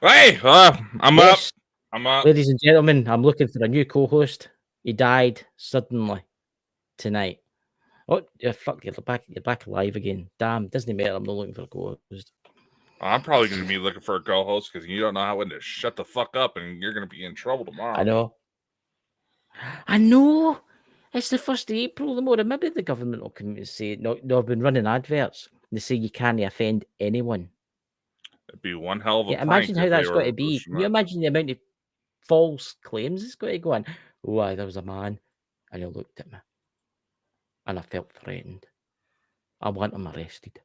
Hey, I'm Yes, up. I'm up. ladies and gentlemen, I'm looking for a new co-host. He died suddenly tonight. Oh, yeah, fuck, you're back alive again. Damn, doesn't matter, I'm not looking for a co-host. I'm probably going to be looking for a co-host because you don't know how when to shut the fuck up and you're going to be in trouble tomorrow. I know. It's the 1st of April. Maybe the government will come and say, no, I've been running adverts. They say you can't offend anyone. It'd be one hell of a Yeah, prank imagine how if they that's got were to be. pushing Can you that. imagine the amount of false claims it's got to go on? Oh, there was a man and he looked at me and I felt threatened. I want him arrested.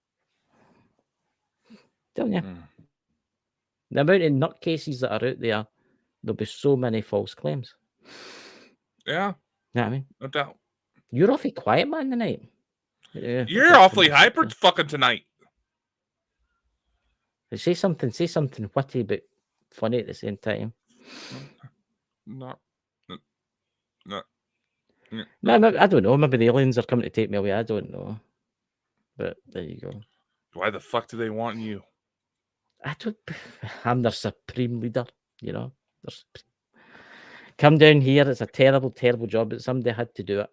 Telling you. The amount of nutcases that are out there, there'll be so many false claims. Yeah. You know what I mean? No doubt. You're awfully quiet, man, tonight. You're awfully hyper fucking tonight. Say something witty but funny at the same time. No. I don't know. Maybe the aliens are coming to take me away. I don't know. But there you go. Why the fuck do they want you? I'm their supreme leader, you know. Come down here. It's a terrible, terrible job, but somebody had to do it.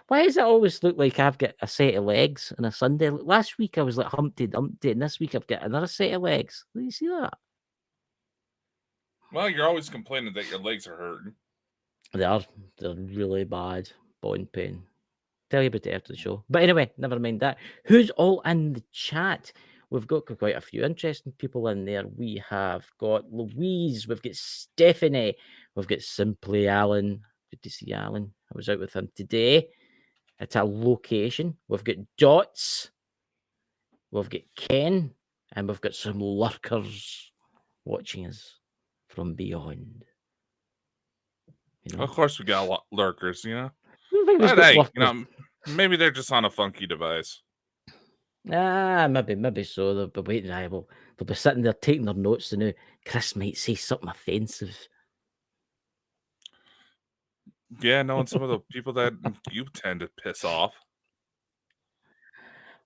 Why does it always look like I've got a set of legs on a Sunday? Last week I was like Humpty Dumpty, and this week I've got another set of legs. Do you see that? Well, you're always complaining that your legs are hurting. They're really bad. Bone pain. Tell you about it after the show. But anyway, never mind that. Who's all in the chat? We've got quite a few interesting people in there. We have got Louise. We've got Stephanie. We've got Simply Alan. Good to see Alan. I was out with him today at a location. We've got Dots. We've got Ken. And we've got some lurkers watching us from beyond. You know? Of course we got a lot lurkers, you know? But hey, you know, maybe they're just on a funky device. Maybe so. They'll be waiting. They'll be sitting there taking their notes. And now Chris might say something offensive. Yeah, knowing some of the people that you tend to piss off.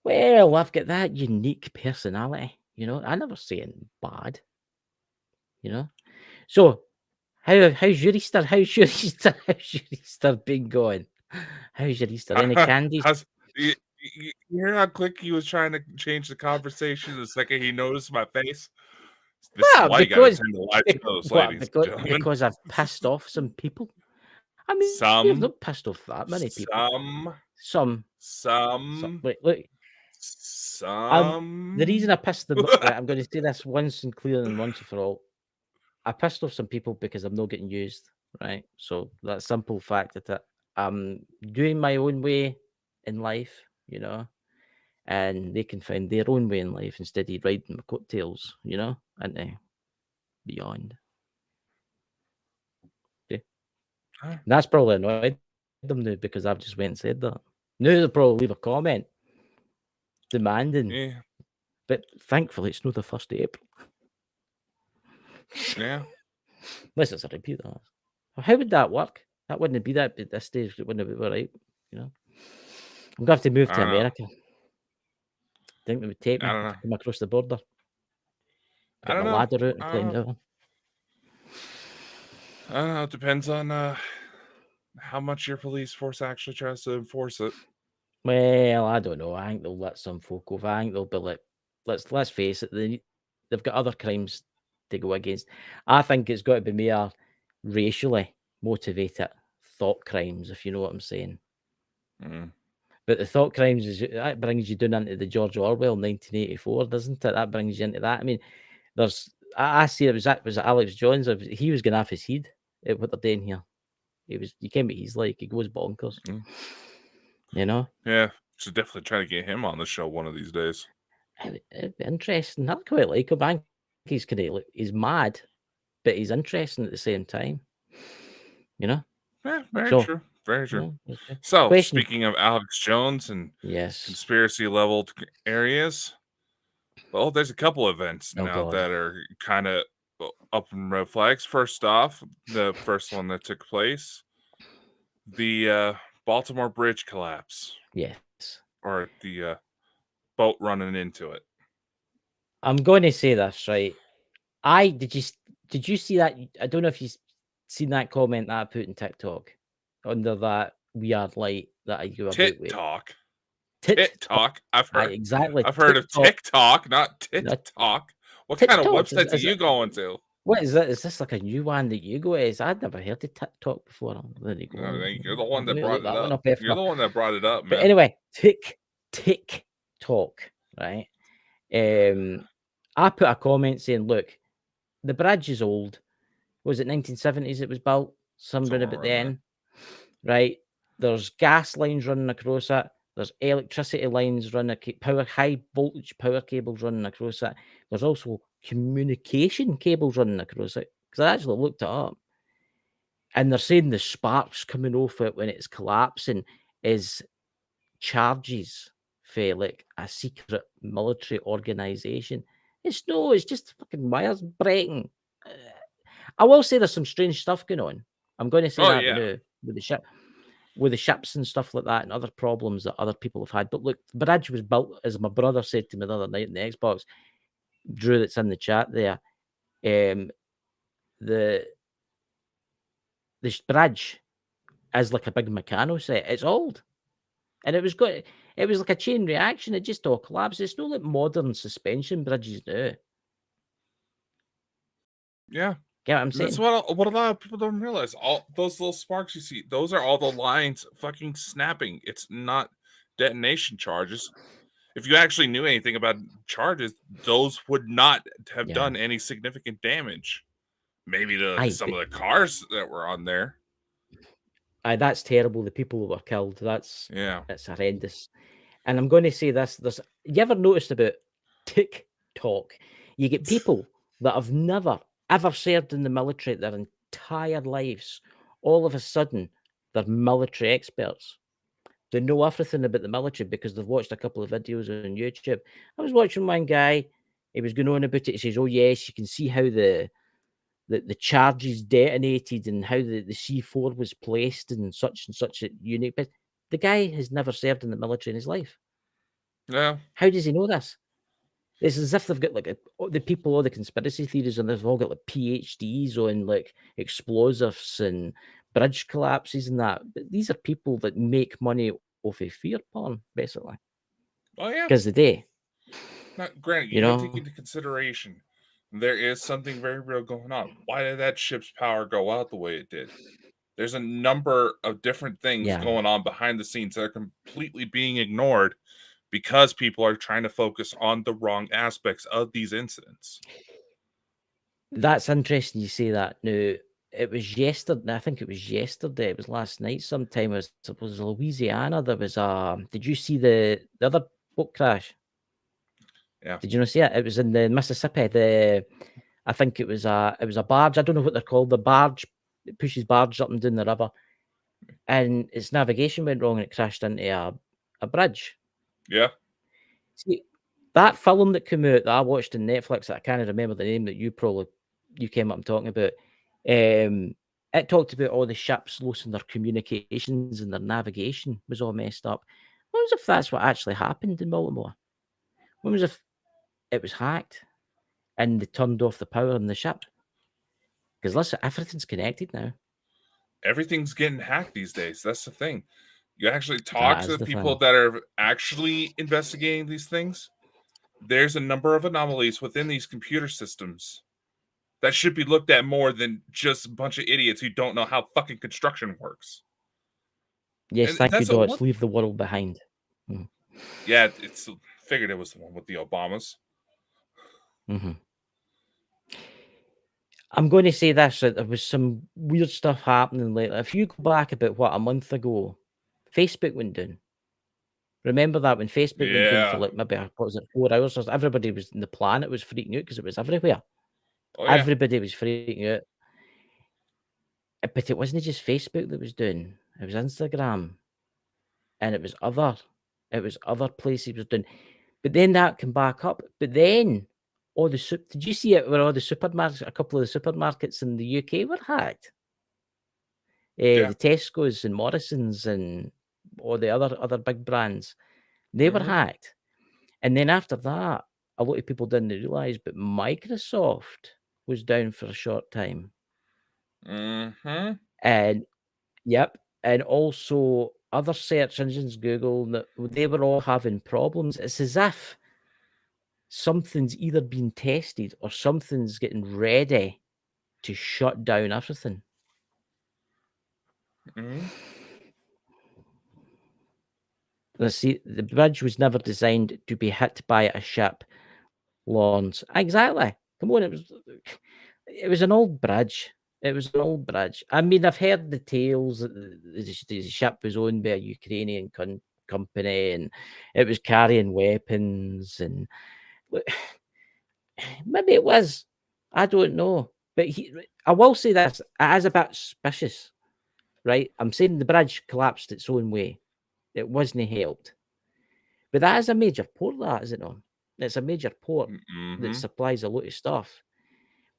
Well, I've got that unique personality. You know, I never say anything bad. You know, so how's your Easter? How's your Easter been going? How's your Easter? Any candies? You hear how quick he was trying to change the conversation the second he noticed my face? This is why you gotta turn the lights close, ladies and gentlemen. Because I've pissed off some people. I mean, you've not pissed off that many people. Some. Wait, look. The reason I pissed them off, I'm going to say this once and clear and once for all. I pissed off some people because I'm not getting used, right? So that simple fact that I'm doing my own way in life, you know, and they can find their own way in life instead of riding my coattails, you know, and beyond. Okay. And that's probably annoyed them now because I've just went and said that. Now they'll probably leave a comment demanding. Yeah. But thankfully, it's not the 1st of April. Yeah. Unless it's a repeat of that. How would that work? That wouldn't be that at this stage. It wouldn't be right, you know. I'm gonna have to move to America. Think they would take me to come across the border. Get my ladder out and climb down. I don't know. It depends on how much your police force actually tries to enforce it. Well, I don't know. I think they'll let some folk over. I think they'll be like, let's face it, they've got other crimes to go against. I think it's got to be more racially motivated thought crimes, if you know what I'm saying. But the thought crimes that brings you down into the George Orwell 1984, doesn't it? That brings you into that. I mean, I see it was Alex Jones. He was going to have his head at what they're doing here. You can't be. He's like he goes bonkers. You know. Yeah, should definitely try to get him on the show one of these days. It'd be interesting. I quite like him. I think he's he's mad, but he's interesting at the same time. You know. Yeah, very true. Very true. Yeah, so, speaking of Alex Jones and conspiracy level areas, well, there's a couple events now that are kind of up in red flags. First off, the first one that took place, the Baltimore Bridge collapse. Yes. Or the boat running into it. I'm going to say this, right? Did you see that? I don't know if you've seen that comment that I put in TikTok under that weird light that I go about with. TikTok. TikTok. TikTok. I've Exactly. heard of TikTok, not No, TikTok. What kind of TikTok websites are you going to? what is that? Is this like a new one that you go to? I'd never heard of TikTok before. There you No, go. you're the one I'm that gonna brought look it that one up. up after. You're the one that brought it up, But man. anyway, TikTok, right? I put a comment saying, look, the bridge is old. Was it 1970s it was built? Somewhere about then, right? There's gas lines running across it. There's electricity lines running, high voltage power cables running across it. There's also communication cables running across it. Because I actually looked it up. And they're saying the sparks coming off it when it's collapsing is charges for like a secret military organization. It's just fucking wires breaking. I will say there's some strange stuff going on. I'm going to say that now with the ships and stuff like that, and other problems that other people have had. But look, the bridge was built, as my brother said to me the other night in the Xbox, Drew, that's in the chat there. The bridge is like a big Meccano set. It's old. And it was like a chain reaction. It just all collapsed. It's not like modern suspension bridges now. Yeah. Get what I'm saying? That's what a lot of people don't realize. All those little sparks you see, those are all the lines fucking snapping. It's not detonation charges. If you actually knew anything about charges, those would not have done any significant damage. Maybe to some of the cars that were on there. That's terrible. The people who were killed. That's horrendous. And I'm going to say this: you ever noticed about TikTok? You get people that have never ever served in the military their entire lives. All of a sudden, they're military experts. They know everything about the military because they've watched a couple of videos on YouTube. I was watching one guy. He was going on about it. He says, "Oh yes, you can see how the charges detonated and how the C4 was placed in such and such a unit." But the guy has never served in the military in his life. Yeah. How does he know this? It's as if they've got like the people, all the conspiracy theories, and they've all got like PhDs on like explosives and bridge collapses and that. But these are people that make money off of fear porn, basically. Oh yeah. Because they do. Now, granted, you gotta take into consideration there is something very real going on. Why did that ship's power go out the way it did? There's a number of different things going on behind the scenes that are completely being ignored because people are trying to focus on the wrong aspects of these incidents. That's interesting you say that. Now, it was yesterday. I think it was yesterday. It was last night sometime. I suppose Louisiana. There was did you see the other boat crash? Yeah. Did you not see it? It was in the Mississippi. I think it was a barge. I don't know what they're called. The barge, it pushes barges up and down the river, and its navigation went wrong and it crashed into a bridge. Yeah. See, that film that came out that I watched on Netflix, that I can't remember the name that you came up and talking about. It talked about all the ships losing their communications and their navigation was all messed up. What was if that's what actually happened in Baltimore? What was if it was hacked and they turned off the power on the ship? Because listen, everything's connected now. Everything's getting hacked these days. That's the thing. You actually talk to the people that are actually investigating these things. There's a number of anomalies within these computer systems that should be looked at more than just a bunch of idiots who don't know how fucking construction works. Yes, thank you, Dots. Leave the world behind. Yeah, it's figured it was the one with the Obamas. I'm going to say this, that there was some weird stuff happening lately. If you go back about, a month ago, Facebook went down. Remember that when Facebook went down for like maybe, 4 hours? Everybody was in the planet was freaking out because it was everywhere. Oh, yeah. Everybody was freaking out. But it wasn't just Facebook that was doing. It was Instagram. And it was other places was doing. But then that came back up. But then did you see it where all the supermarkets, a couple of the supermarkets in the UK were hacked? The Tesco's and Morrison's and all the other big brands, they were hacked. And then after that, a lot of people didn't realize, but Microsoft was down for a short time. Mm-hmm. And yep, and also other search engines, Google, they were all having problems. It's as if something's either being tested or something's getting ready to shut down everything. Mm-hmm. Let's see, the bridge was never designed to be hit by a ship, Lawrence. Exactly. Come on, it was an old bridge. It was an old bridge. I mean, I've heard the tales that the ship was owned by a Ukrainian company and it was carrying weapons and maybe it was. I don't know. But I will say this, it is a bit suspicious, right? I'm saying the bridge collapsed its own way. It wasn't helped. But that is a major port, that, is it not? It's a major port that supplies a lot of stuff.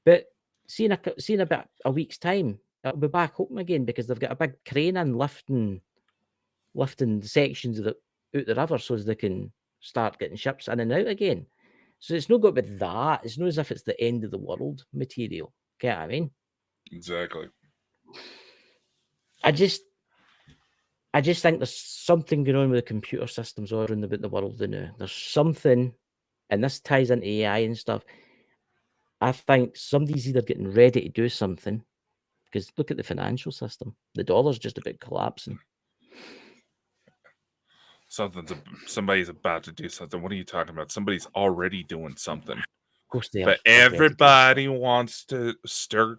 But see in about a week's time, it'll be back open again because they've got a big crane in lifting the sections of out the river so as they can start getting ships in and out again. So it's not got with that. It's not as if it's the end of the world material. Get what I mean? Exactly. I just think there's something going on with the computer systems all around about the world now. There's something, and this ties into AI and stuff. I think somebody's either getting ready to do something, because look at the financial system. The dollar's just about collapsing. Somebody's about to do something. What are you talking about? Somebody's already doing something. Of course they are. But everybody wants to stir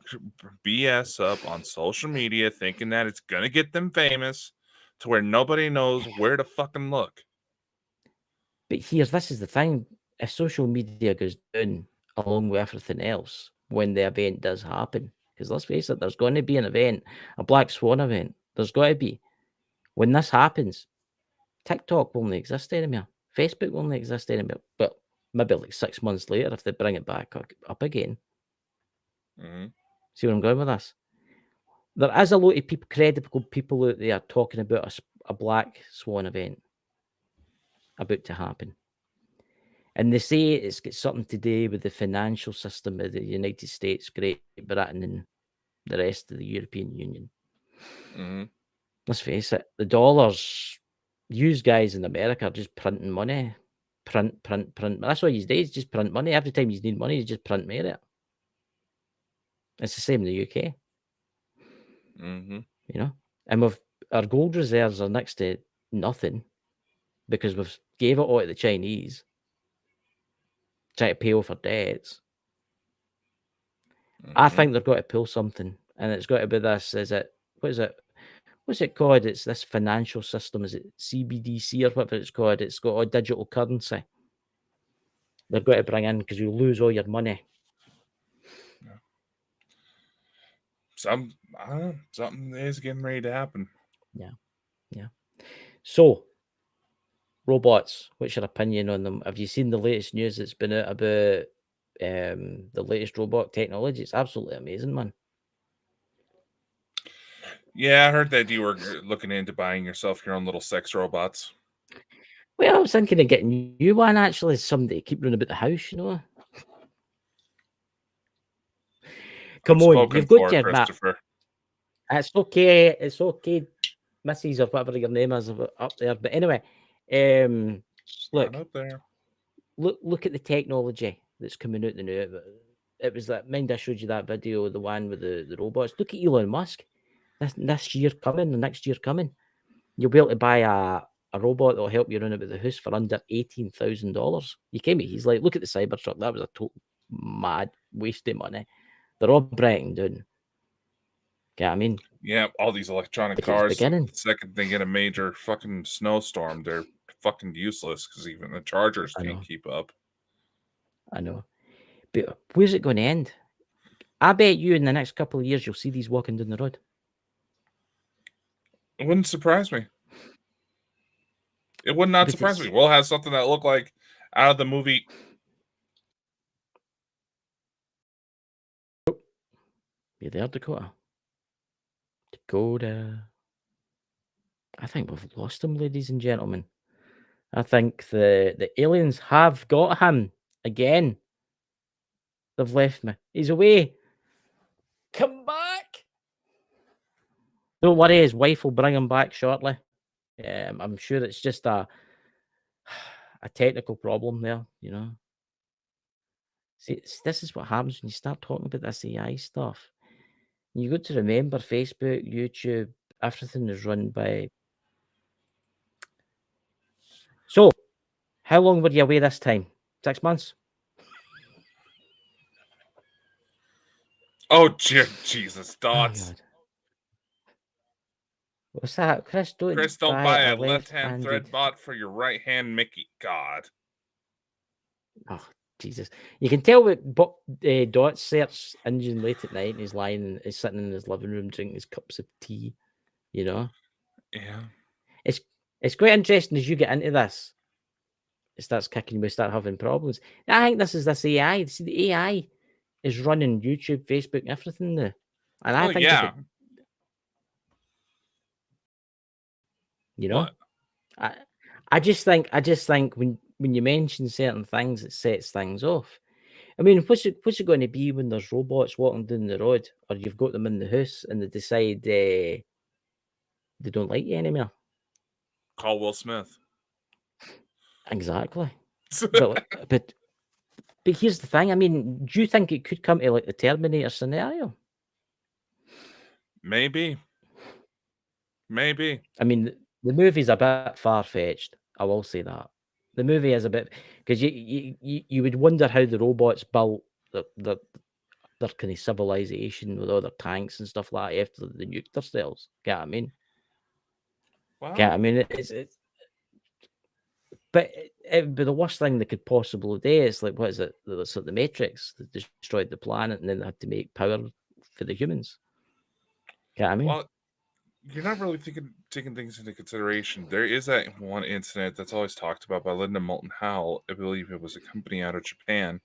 BS up on social media, thinking that it's gonna get them famous, to where nobody knows where to fucking look. But this is the thing: if social media goes down along with everything else when the event does happen, because let's face it, there's going to be an event, a Black Swan event. There's got to be. When this happens, TikTok won't exist anymore. Facebook won't exist anymore. But maybe like 6 months later, if they bring it back up again. Mm-hmm. See where I'm going with this? There is a lot of people, credible people out there talking about a Black Swan event about to happen. And they say it's got something to do with the financial system of the United States, Great Britain, and the rest of the European Union. Mm-hmm. Let's face it, the dollars, you guys in America are just printing money. Print. That's all you do, is just print money. Every time you need money, you just print more of it. It's the same in the UK. Mm-hmm. You know? And our gold reserves are next to nothing because we've gave it all to the Chinese, trying to pay off our debts. Mm-hmm. I think they've got to pull something, and it's got to be this. What's it called? It's this financial system. Is it CBDC or whatever it's called? It's got a digital currency. They've got to bring in because you lose all your money. Yeah. Something is getting ready to happen. Yeah. So, robots. What's your opinion on them? Have you seen the latest news that's been out about the latest robot technology? It's absolutely amazing, man. Yeah, I heard that you were looking into buying yourself your own little sex robots. Well, I was thinking of getting you one, actually. Somebody to keep running about the house, you know. Come on, you've got your Christopher. It's okay, Mrs. or whatever your name is up there. But anyway, look, up there. Look at the technology that's coming out the new. It was that, mind I showed you that video, the one with the robots. Look at Elon Musk. This year coming, the next year coming, you'll be able to buy a robot that'll help you run about the house for under $18,000. You came here, he's like, look at the Cybertruck. That was a total mad waste of money. They're all breaking down. Yeah, I mean, yeah, all these electronic cars. The second they get a major fucking snowstorm, they're fucking useless because even the chargers can't keep up. I know. But where's it going to end? I bet you in the next couple of years you'll see these walking down the road. It wouldn't surprise me. It would not surprise me. We'll have something that looked like out of the movie. You there, Dakota? Dakota. I think we've lost him, ladies and gentlemen. I think the aliens have got him Again. They've left me. He's away. Come back. Don't worry, his wife will bring him back shortly. I'm sure it's just a technical problem there, you know. See, this is what happens when you start talking about this AI stuff. You got to remember Facebook, YouTube, everything is run by. So, how long were you away this time? 6 months? Oh, Jesus, Dots. Oh, what's that? Chris, don't buy a left-hand thread bot for your right-hand Mickey. God. Oh, Jesus. You can tell what Dot's search engine late at night and he's sitting in his living room drinking his cups of tea, you know? Yeah. It's quite interesting as you get into this. It starts kicking, we start having problems. I think this AI. See, the AI is running YouTube, Facebook, everything now. And I think yeah. You know? What? I just think when you mention certain things, it sets things off. I mean, what's it going to be when there's robots walking down the road, or you've got them in the house and they decide they don't like you anymore? Call Will Smith. Exactly. but here's the thing. I mean, do you think it could come to like the Terminator scenario? Maybe. I mean, the movie's a bit far-fetched. I will say that. The movie is a bit, because you would wonder how the robots built their kind of civilization with all their tanks and stuff like that after the nuked themselves. Get what I mean? Wow. Get what I mean? It's but the worst thing they could possibly do is like, what is it? So the Matrix that destroyed the planet, and then they had to make power for the humans. Get what I mean? Well, you're not really taking things into consideration. There is that one incident that's always talked about by Linda Moulton Howe. I believe it was a company out of Japan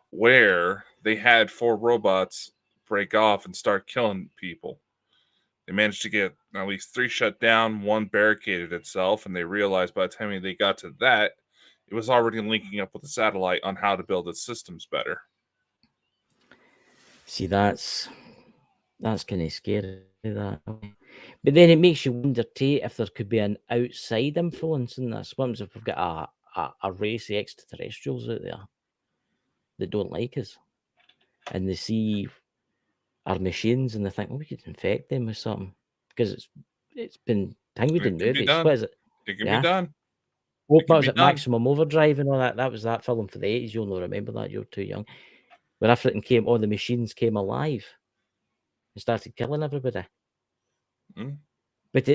where they had 4 robots break off and start killing people. They managed to get at least 3 shut down, 1 barricaded itself, and they realized by the time they got to that, it was already linking up with the satellite on how to build its systems better. See, that's kind of scary, that. But then it makes you wonder too if there could be an outside influence in this. What if we've got a race of extraterrestrials out there that don't like us, and they see our machines and they think, well, we could infect them with something, because it's been tangled in movies. What is it? It can be done. What was it? Maximum Overdrive and all that. That was that film for the 80s. You'll not remember that. You're too young. When everything all the machines came alive and started killing everybody. Mm. But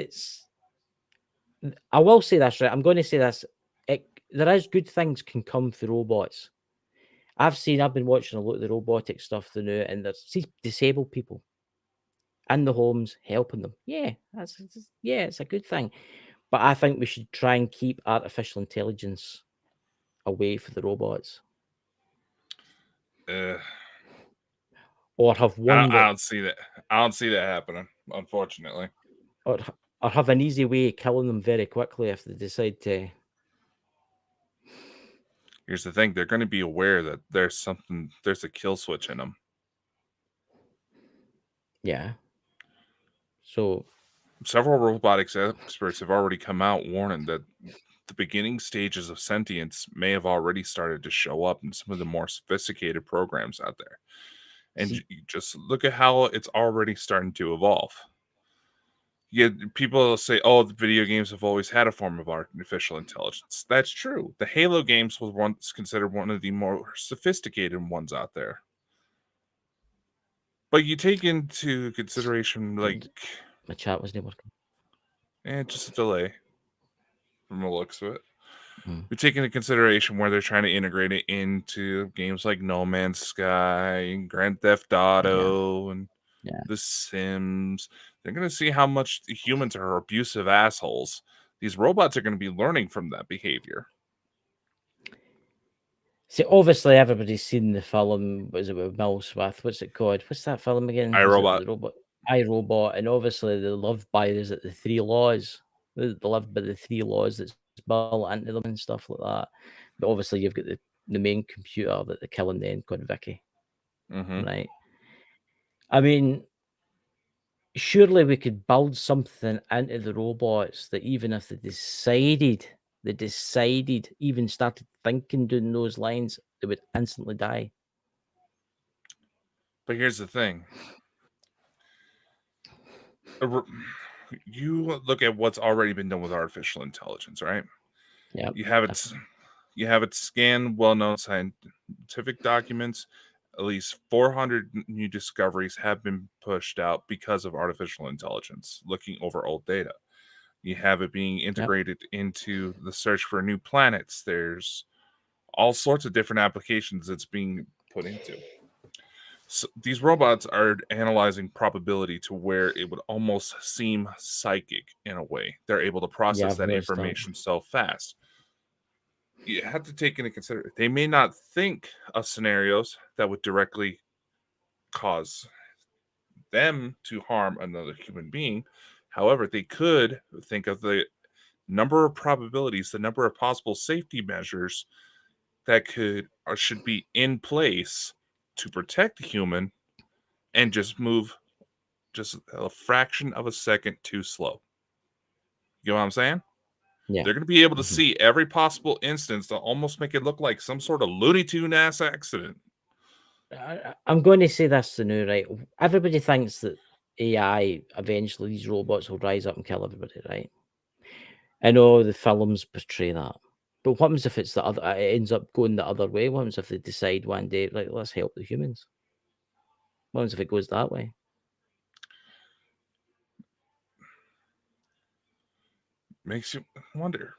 I will say this, right? I'm going to say this. There is good things can come through robots. I've been watching a lot of the robotics stuff now, and there's disabled people in the homes helping them. Yeah, it's a good thing. But I think we should try and keep artificial intelligence away from the robots. Or have one. I don't see that. I don't see that happening, unfortunately. Or have an easy way of killing them very quickly if they decide to. Here's the thing: they're going to be aware that there's a kill switch in them. Yeah. So several robotics experts have already come out warning that the beginning stages of sentience may have already started to show up in some of the more sophisticated programs out there. And just look at how it's already starting to evolve. Yeah, people say, oh, the video games have always had a form of artificial intelligence. That's true. The Halo games was once considered one of the more sophisticated ones out there. But you take into consideration, like... My chat wasn't working. Just a delay from the looks of it. We take into consideration where they're trying to integrate it into games like No Man's Sky and Grand Theft Auto and The Sims. They're going to see how much the humans are abusive assholes. These robots are going to be learning from that behavior. See, obviously, everybody's seen the film. Was it with Will Smith? What's it called? What's that film again? iRobot. And obviously, they live by the 3 laws. They live by the 3 laws that's built into them and stuff like that. But obviously, you've got the main computer that they're killing then called Vicky, Mm-hmm. right? I mean, surely we could build something into the robots that even if they decided, even started thinking doing those lines, they would instantly die. But here's the thing. You look at what's already been done with artificial intelligence, right? Yeah. You have it scan well-known scientific documents. At least 400 new discoveries have been pushed out because of artificial intelligence, looking over old data. You have it being integrated into the search for new planets. There's all sorts of different applications it's being put into. So these robots are analyzing probability to where it would almost seem psychic in a way. They're able to process I've that noticed that. information so fast. You have to take into consideration they may not think of scenarios that would directly cause them to harm another human being. However, they could think of the number of probabilities, the number of possible safety measures that could or should be in place to protect the human and just move just a fraction of a second too slow. You know what I'm saying? Yeah. They're going to be able to see every possible instance to almost make it look like some sort of Looney Tune ass accident. I'm going to say this to now, right? Everybody thinks that AI, eventually these robots will rise up and kill everybody, right? I know the films portray that. But what happens if it's it ends up going the other way? What happens if they decide one day, like, let's help the humans? What happens if it goes that way? Makes you wonder.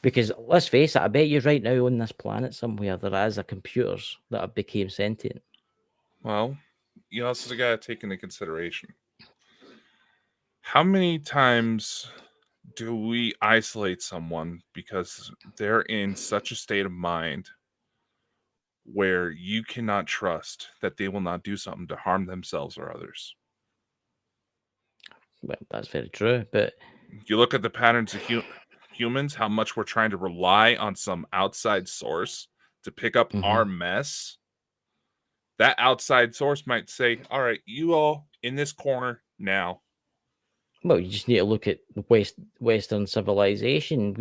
Because let's face it, I bet you right now on this planet somewhere there is a computers that have became sentient. Well, you also got to take into consideration how many times do we isolate someone because they're in such a state of mind where you cannot trust that they will not do something to harm themselves or others? Well, that's very true. But you look at the patterns of humans, how much we're trying to rely on some outside source to pick up our mess. That outside source might say, all right, you all in this corner now. Well, you just need to look at Western civilization.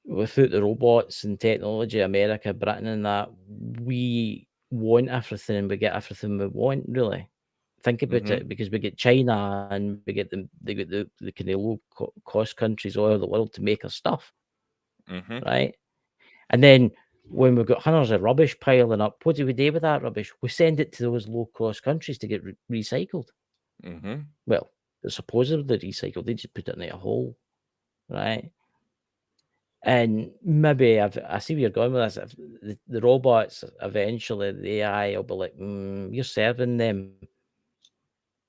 Without the robots and technology, America, Britain, and that, we want everything and we get everything we want, really. Think about it, because we get China and we get the kind of low cost countries all over the world to make our stuff, right? And then when we've got hundreds of rubbish piling up, what do we do with that rubbish? We send it to those low cost countries to get recycled. Well, they're supposedly recycled. They just put it in a hole, right? And maybe I see where you're going with this. If the robots eventually, the AI will be like, you're serving them.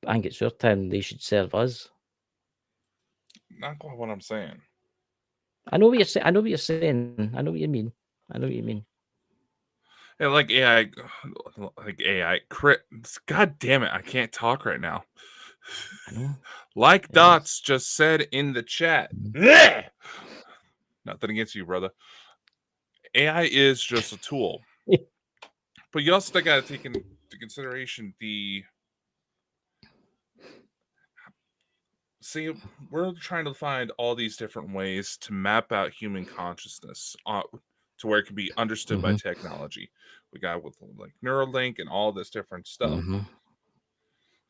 I think it's your turn. They should serve us. Not quite what I'm saying. I know what you're saying. I know what you're saying. I know what you mean. I know what you mean. Yeah, like AI. God damn it! I can't talk right now. I know. Like Dots just said in the chat. Nothing against you, brother. AI is just a tool. But you also got to take into consideration see, we're trying to find all these different ways to map out human consciousness to where it can be understood by technology. We got with like Neuralink and all this different stuff.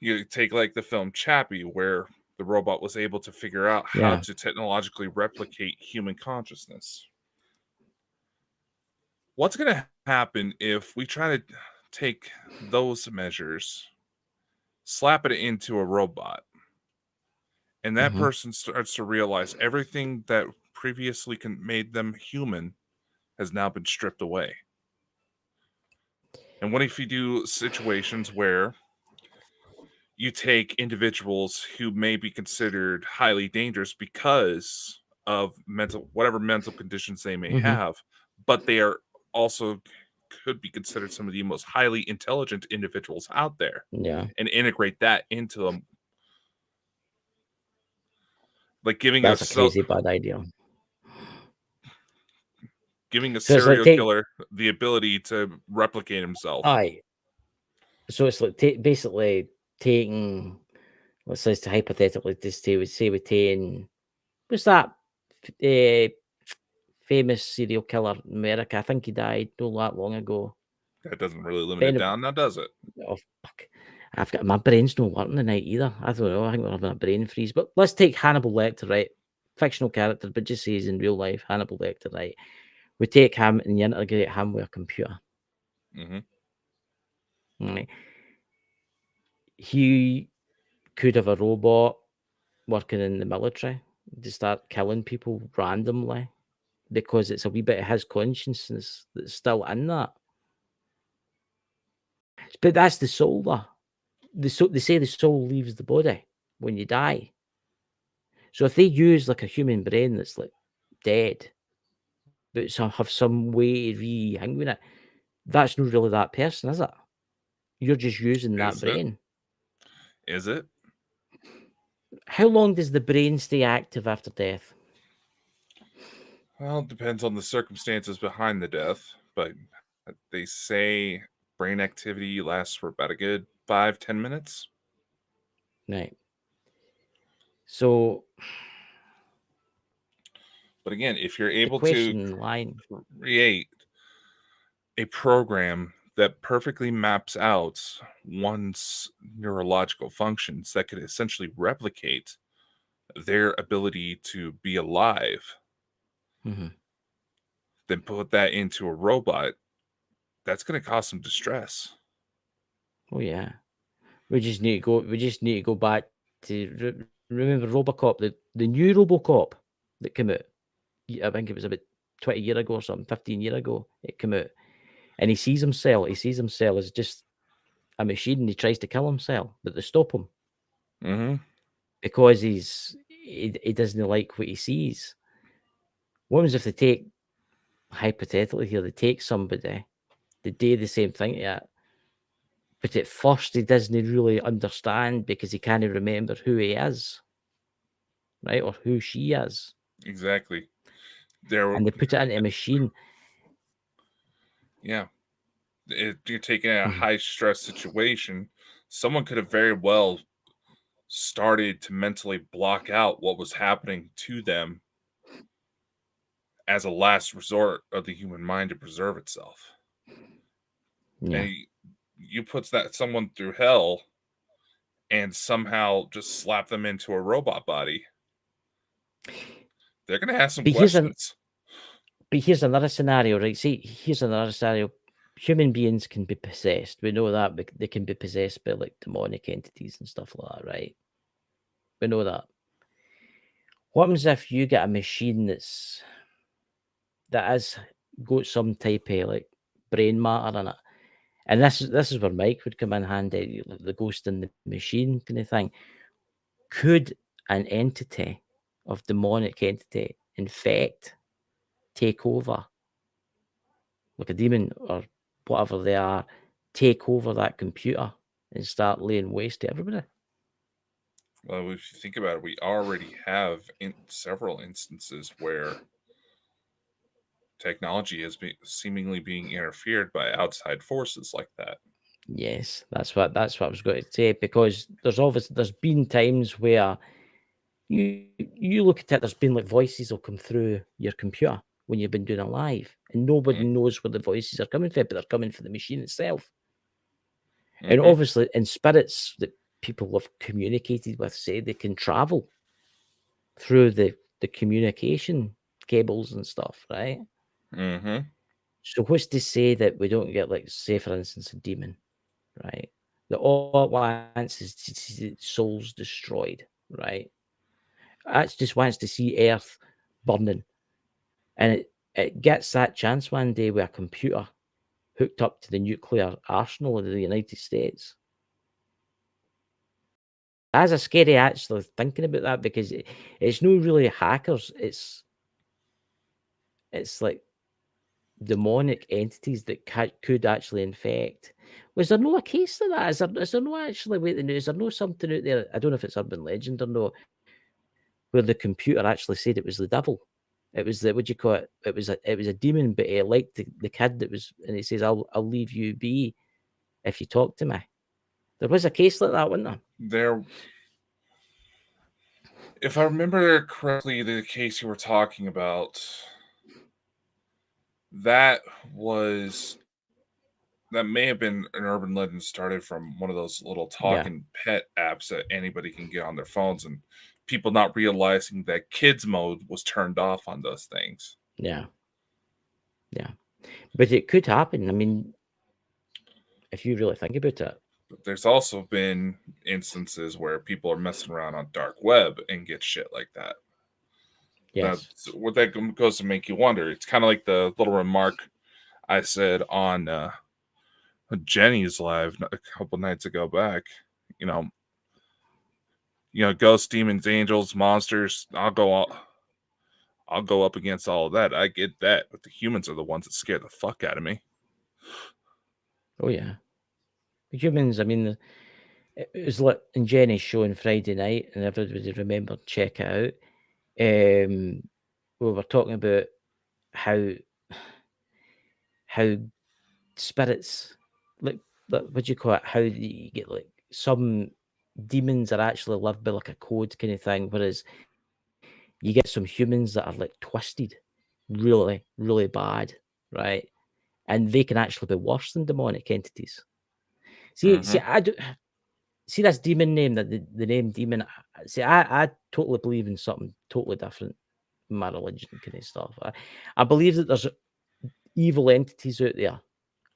You take like the film Chappie, where the robot was able to figure out how to technologically replicate human consciousness. What's going to happen if we try to take those measures, slap it into a robot, and that person starts to realize everything that previously made them human has now been stripped away? And what if you do situations where you take individuals who may be considered highly dangerous because of whatever mental conditions they may have, but they are also could be considered some of the most highly intelligent individuals out there, and integrate that into them, like giving That's a crazy bad idea. Giving a serial killer the ability to replicate himself. Aye. So it's like basically taking, let's say, hypothetically, say we take, what's that famous serial killer in America? I think he died not that long ago. That doesn't really limit it down, now does it? Oh, fuck. My brain's not working tonight either. I don't know. I think we're having a brain freeze. But let's take Hannibal Lecter, right? Fictional character, but just says in real life, Hannibal Lecter, right? We take him and you integrate him with a computer. Right. He could have a robot working in the military to start killing people randomly because it's a wee bit of his consciousness that's still in that. But that's the soul, though. They say the soul leaves the body when you die. So if they use like a human brain that's like dead, but have some way to re-hang with it, that's not really that person, is it? You're just using that brain. Is it? How long does the brain stay active after death? Well, it depends on the circumstances behind the death, but they say brain activity lasts for about a good 5-10 minutes. Right. So, but again, if you're able to create a program that perfectly maps out one's neurological functions that could essentially replicate their ability to be alive, then put that into a robot, that's going to cause some distress. Oh yeah, we just need to go back to remember RoboCop, the new RoboCop that came out. I think it was about 20 years ago or something, 15 years ago. It came out, and he sees himself. He sees himself as just a machine. And he tries to kill himself, but they stop him because he doesn't like what he sees. What happens if they take, hypothetically here, they take somebody, they do the same thing to it, but at first he doesn't really understand because he can't remember who he is, right, or who she is. Exactly. And they put it into a machine. Yeah. You're taking a high stress situation. Someone could have very well started to mentally block out what was happening to them as a last resort of the human mind to preserve itself. Yeah. And you put that someone through hell and somehow just slap them into a robot body. They're going to have some questions. But here's another scenario, right? See, here's another scenario. Human beings can be possessed. We know that. They can be possessed by like demonic entities and stuff like that, right? We know that. What happens if you get a machine that has got some type of like brain matter in it? And this is where Mike would come in handy, the ghost in the machine kind of thing. Could an entity of demonic entity infect, take over, like a demon or whatever they are, take over that computer and start laying waste to everybody? Well, if you think about it, we already have several instances where technology is seemingly being interfered by outside forces like that. Yes, that's what I was going to say, because there's been times where you look at it, there's been like voices will come through your computer when you've been doing it live, and nobody knows where the voices are coming from, but they're coming from the machine itself. And obviously, in spirits that people have communicated with say they can travel through the communication cables and stuff, right? So what's to say that we don't get, like, say for instance, a demon, right? That all it wants is to see its soul's destroyed, right? It just wants to see Earth burning, and it gets that chance one day with a computer hooked up to the nuclear arsenal of the United States. That's a scary, actually, thinking about that, because it's not really hackers. It's like demonic entities that could actually infect. Was there no a case of that? Is there no actually, wait, is there no something out there? I don't know if it's urban legend or no, where the computer actually said it was the devil. It was the, what do you call it? It was a demon, but he liked the kid that was, and he says, I'll leave you be if you talk to me. There was a case like that, wasn't there? If I remember correctly, the case you were talking about, that may have been an urban legend started from one of those little talking pet apps that anybody can get on their phones, and people not realizing that kids mode was turned off on those things. Yeah. But it could happen. I mean, if you really think about it. But there's also been instances where people are messing around on dark web and get shit like that. Yes. What that goes to make you wonder. It's kind of like the little remark I said on Jenny's live a couple nights ago back. You know, ghosts, demons, angels, monsters. I'll go up against all of that. I get that, but the humans are the ones that scare the fuck out of me. Oh yeah, the humans. I mean, it was like in Jenny's show on Friday night, and everybody remembered check it out. We were talking about how spirits, like what do you call it? How you get like some demons are actually live by like a code kind of thing, whereas you get some humans that are like twisted, really, really bad, right? And they can actually be worse than demonic entities. See, I do see this demon name, that the name demon. See, I totally believe in something totally different in my religion kind of stuff. I believe that there's evil entities out there,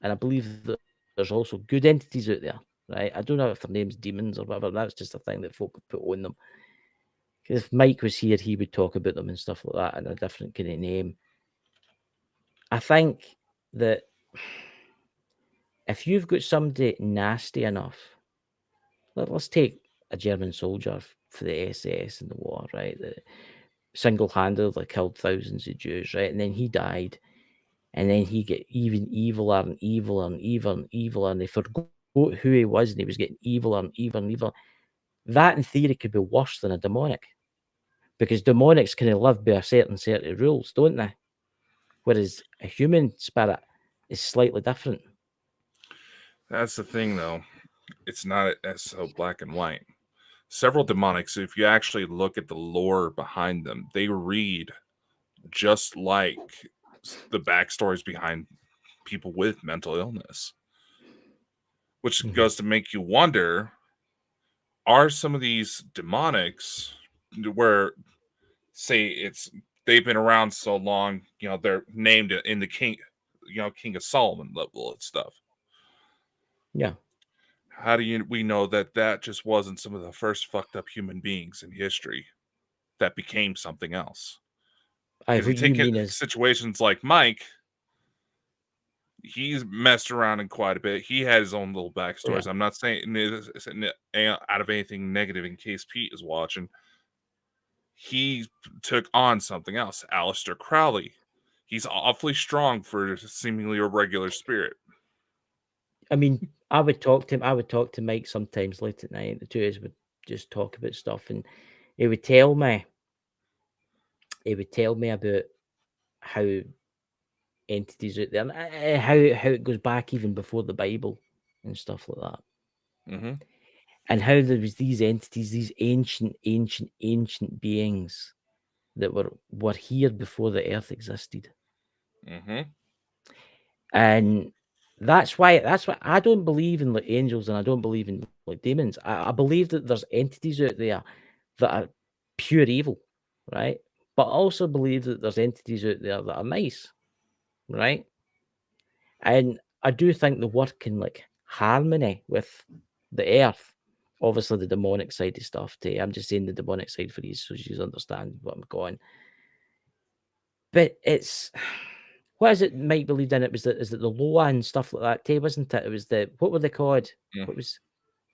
and I believe that there's also good entities out there, right? I don't know if their name's demons or whatever. That's just a thing that folk put on them. Because if Mike was here, he would talk about them and stuff like that in a different kind of name. I think that if you've got somebody nasty enough, let's take a German soldier for the SS in the war, right? That single-handedly killed thousands of Jews, right? And then he died, and then he get even eviler and eviler and eviler and eviler, and they forgot who he was, and he was getting eviler and eviler and eviler. That, in theory, could be worse than a demonic, because demonics kind of live by a certain set of rules, don't they? Whereas a human spirit is slightly different. That's the thing, though. It's not as so black and white. Several demonics, if you actually look at the lore behind them, they read just like the backstories behind people with mental illness. Which goes to make you wonder, are some of these demonics where, say, they've been around so long, you know, they're named in the King of Solomon level and stuff. Yeah. How do we know that just wasn't some of the first fucked up human beings in history that became something else? Because you take situations like Mike, he's messed around in quite a bit. He had his own little backstories. Yeah. I'm not saying it's out of anything negative in case Pete is watching. He took on something else. Aleister Crowley. He's awfully strong for seemingly a regular spirit. I mean, I would talk to him. I would talk to Mike sometimes late at night. The two of us would just talk about stuff, and he would tell me about how entities out there, and how it goes back even before the Bible and stuff like that. Mm-hmm. And how there was these entities, these ancient beings that were here before the earth existed. Mm-hmm. And that's why I don't believe in like angels, and I don't believe in like demons. I believe that there's entities out there that are pure evil, right? But I also believe that there's entities out there that are nice, right? And I do think they work in like harmony with the earth. Obviously, the demonic side of stuff too. I'm just saying the demonic side for you, so you understand what I'm going. But it's what is it Mike believed in? Is it the Loa and stuff like that too, wasn't it? It was what were they called? Yeah. What was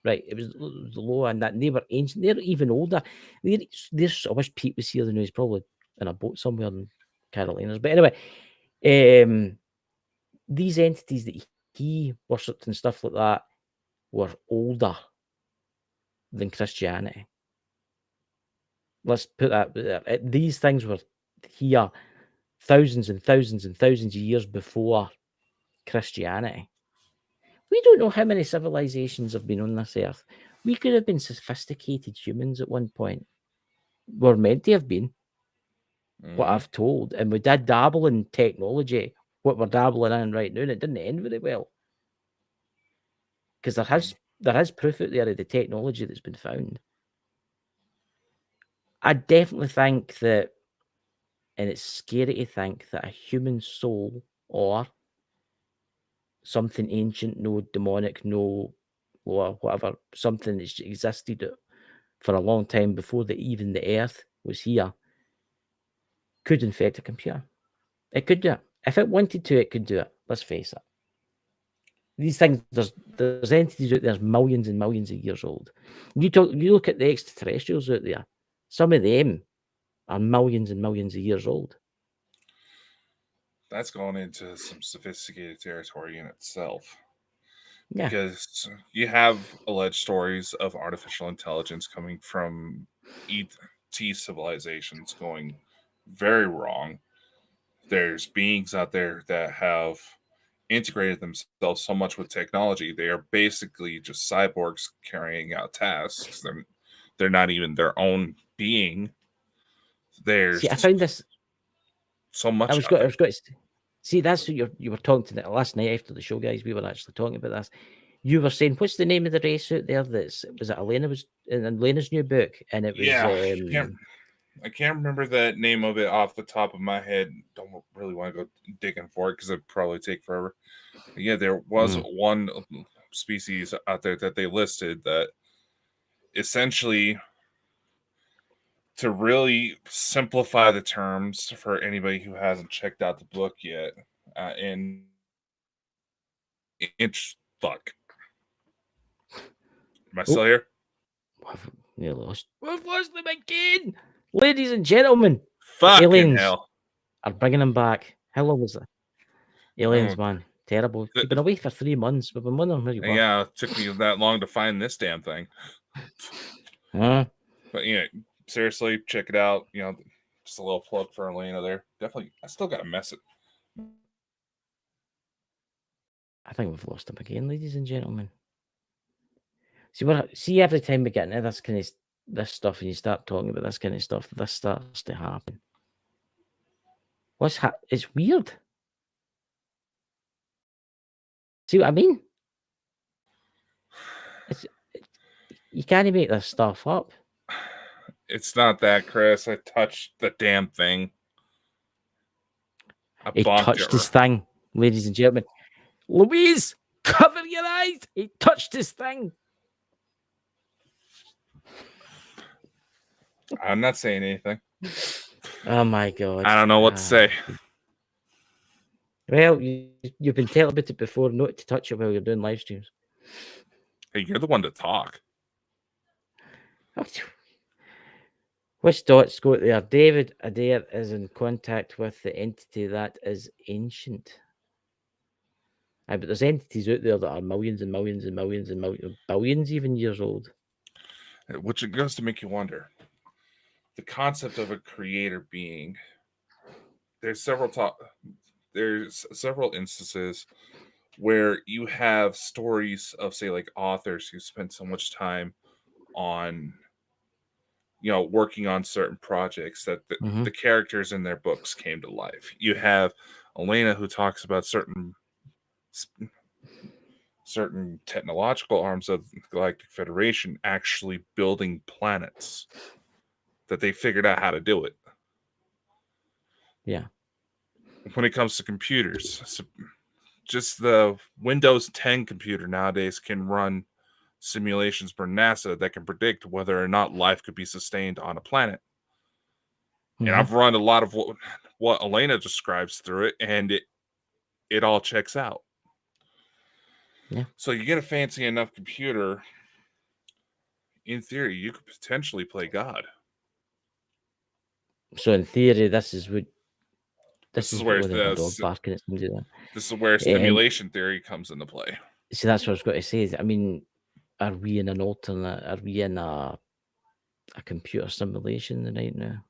right? It was the Loa and that, and they were ancient. They're even older. I wish Pete was here. He's probably in a boat somewhere in Carolinas. But anyway, these entities that he worshipped and stuff like that were older than Christianity. Let's put that there. These things were here thousands and thousands and thousands of years before Christianity. We don't know how many civilizations have been on this earth. We could have been sophisticated humans at one point. We're meant to have been, what I've told. And we did dabble in technology, what we're dabbling in right now, and it didn't end very well. Because there is proof out there of the technology that's been found. I definitely think that, and it's scary to think that a human soul or something ancient, no demonic, no or whatever, something that's existed for a long time before even the earth was here, could infect a computer. It could do it. If it wanted to, it could do it. Let's face it. These things, there's entities out there millions and millions of years old. You look at the extraterrestrials out there, some of them are millions and millions of years old. That's going into some sophisticated territory in itself. Yeah. Because you have alleged stories of artificial intelligence coming from ET civilizations going very wrong. There's beings out there that have integrated themselves so much with technology, they are basically just cyborgs carrying out tasks. They're not even their own being. There's I found this so much. I was going to see, that's what you were talking to last night after the show, guys. We were actually talking about this. You were saying, what's the name of the race out there? Was it Elena was in Elena's new book, and it was I can't remember the name of it off the top of my head. Don't really want to go digging for it because it'd probably take forever. But yeah, there was one species out there that they listed that essentially, to really simplify the terms for anybody who hasn't checked out the book yet, in inch fuck. Am I still here? We've lost them again. Ladies and gentlemen, fucking aliens hell are bringing them back. How long was that? Aliens, man, terrible. You've been away for 3 months. We've been wondering where you were. Yeah, it took me that long to find this damn thing. But seriously, check it out. Just a little plug for Elena there. Definitely, I still got a message. I think we've lost him again, ladies and gentlemen. See, every time we get into this kind of this stuff, and you start talking about this kind of stuff, this starts to happen. It's weird. See what I mean? You can't make this stuff up. It's not that, Chris. I touched the damn thing. He touched his thing, ladies and gentlemen. Louise, cover your eyes. He touched his thing. I'm not saying anything. Oh my God. I don't know what to say. Well, you've been telling about it before, not to touch it while you're doing live streams. Hey, you're the one to talk. Which dots go there? David Adair is in contact with the entity that is ancient. But there's entities out there that are millions and millions and millions and millions, billions even years old. Which it goes to make you wonder. The concept of a creator being. There's several instances where you have stories of, say, like authors who spent so much time on, working on certain projects that the characters in their books came to life. You have Elena who talks about certain technological arms of the Galactic Federation actually building planets that they figured out how to do it. Yeah. When it comes to computers, just the Windows 10 computer nowadays can run simulations for NASA that can predict whether or not life could be sustained on a planet. And I've run a lot of what Elena describes through it, and it all checks out. Yeah. So you get a fancy enough computer, in theory, you could potentially play God. So in theory, this is where simulation theory comes into play. See, that's what I was going to say. I mean, are we in an alternate? Are we in a computer simulation right now?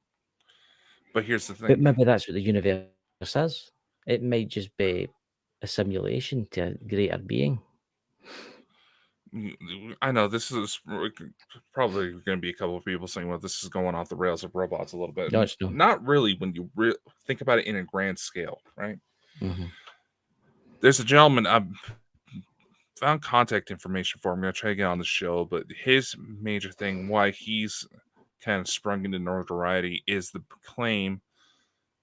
But here's the thing. But maybe that's what the universe is. It might just be a simulation to a greater being. I know this is probably going to be a couple of people saying, well, this is going off the rails of robots a little bit. No, it's not. Not really when you think about it in a grand scale, right? Mm-hmm. There's a gentleman, I found contact information for him. I'm going to try to get on the show, but his major thing, why he's kind of sprung into notoriety, is the claim